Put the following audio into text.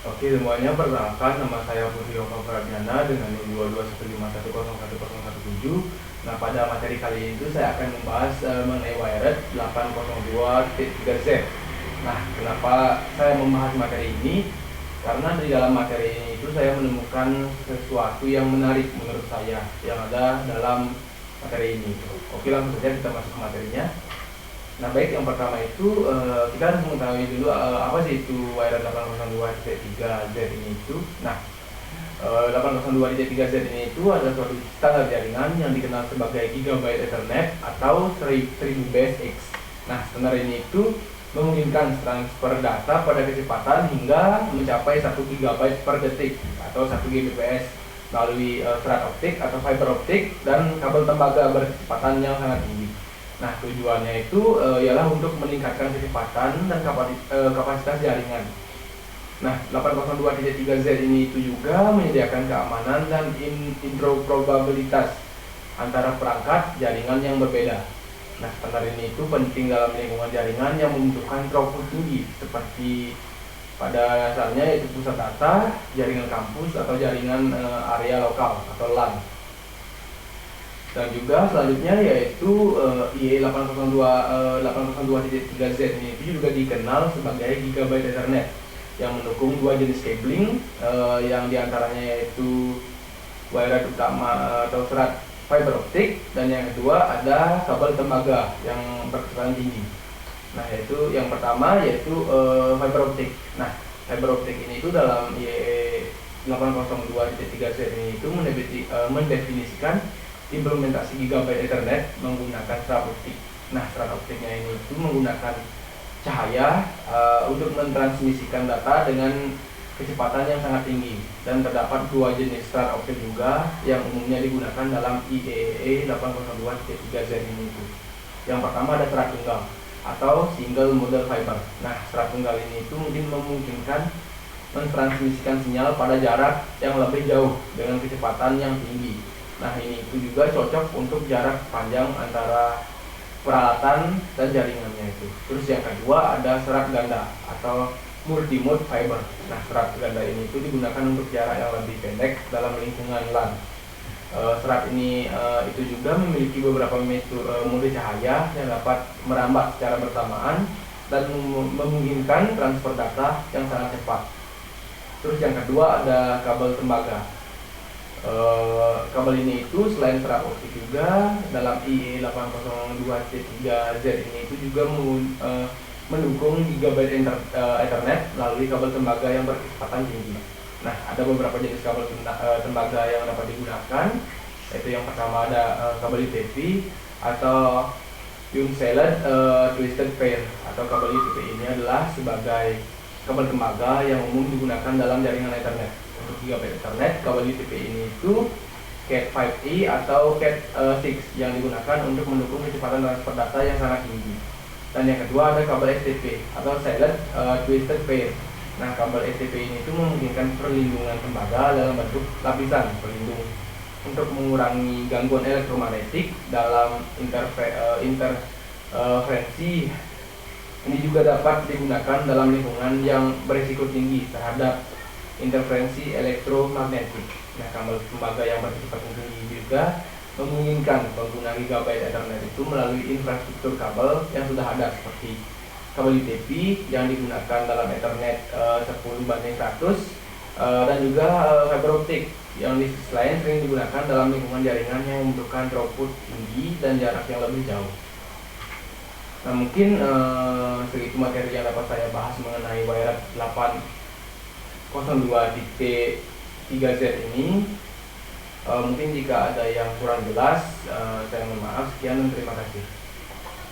Oke semuanya, perkenalkan nama saya Putri Yova Pradiana dengan NIM 221511017. Nah, pada materi kali ini saya akan membahas mengenai wired 802.3Z. Nah, kenapa saya membahas materi ini? Karena di dalam materi ini saya menemukan sesuatu yang menarik menurut saya yang ada dalam materi ini. Oke, langsung saja kita masuk ke materinya. Nah baik, yang pertama itu kita harus mengetahui dulu apa sih itu wired 802.3Z ini itu. Nah 802.3Z ini itu adalah suatu standar jaringan yang dikenal sebagai Gigabyte Ethernet atau 1000 bsx. Nah standar ini itu memungkinkan transfer data pada kecepatan hingga mencapai 1 GB per detik atau 1 Gbps melalui serat optik atau fiber optik dan kabel tembaga berkecepatan yang sangat tinggi. Nah tujuannya itu ialah untuk meningkatkan kecepatan dan kapasitas jaringan. Nah 802.3Z ini itu juga menyediakan keamanan dan interoperabilitas antara perangkat jaringan yang berbeda. Nah standar ini itu penting dalam lingkungan jaringan yang membutuhkan throughput tinggi seperti pada dasarnya yaitu pusat data, jaringan kampus atau jaringan area lokal atau LAN. Dan juga selanjutnya yaitu IE802.3Z ini itu juga dikenal sebagai Gigabyte Ethernet yang mendukung dua jenis cabling yang diantaranya yaitu wired utama atau serat fiber optik, dan yang kedua ada kabel tembaga yang berkecepatan tinggi. Nah yaitu yang pertama yaitu fiber optik. Nah fiber optik ini itu dalam IE802.3Z ini itu mendefinisikan implementasi Gigabyte Ethernet menggunakan serat optik. Nah, serat optiknya ini itu menggunakan cahaya untuk mentransmisikan data dengan kecepatan yang sangat tinggi, dan terdapat dua jenis serat optik juga yang umumnya digunakan dalam IEEE 802.3Z ini itu. Yang pertama ada serat tunggal atau single model fiber. Nah, serat tunggal ini itu mungkin memungkinkan mentransmisikan sinyal pada jarak yang lebih jauh dengan kecepatan yang tinggi. Nah ini itu juga cocok untuk jarak panjang antara peralatan dan jaringannya itu. Terus yang kedua ada serat ganda atau multi-mode fiber. Nah serat ganda ini itu digunakan untuk jarak yang lebih pendek dalam lingkungan LAN. Serat ini itu juga memiliki beberapa mode cahaya yang dapat merambat secara bersamaan dan memungkinkan transfer data yang sangat cepat. Terus yang kedua ada kabel tembaga. Kabel ini itu selain serat optik juga dalam IE802.3Z ini itu juga mendukung Gigabyte Ethernet melalui kabel tembaga yang berkecepatan tinggi. Nah ada beberapa jenis kabel tembaga yang dapat digunakan, yaitu yang pertama ada kabel UTP atau Uncealed Twisted Pair, atau kabel UTP ini adalah sebagai kabel tembaga yang umum digunakan dalam jaringan Ethernet. Untuk Gigabyte Ethernet, kabel UTP ini itu Cat5e atau Cat6 yang digunakan untuk mendukung kecepatan transfer data yang sangat tinggi. Dan yang kedua ada kabel STP atau Silent Twisted Pair. Nah, kabel STP ini itu memungkinkan perlindungan tembaga dalam bentuk lapisan pelindung untuk mengurangi gangguan elektromagnetik dalam interferensi. Ini juga dapat digunakan dalam lingkungan yang berisiko tinggi terhadap interferensi elektromagnetik. Nah, kabel tembaga yang berkecepatan tinggi juga memungkinkan pengguna Gigabyte Ethernet itu melalui infrastruktur kabel yang sudah ada seperti kabel UTP yang digunakan dalam Ethernet 10:100 dan juga fiber optik yang di sisi lain sering digunakan dalam lingkungan jaringan yang membutuhkan throughput tinggi dan jarak yang lebih jauh. Nah mungkin segitu materi yang dapat saya bahas mengenai wired 802.3Z ini. Mungkin jika ada yang kurang jelas, saya mohon maaf. Sekian dan terima kasih.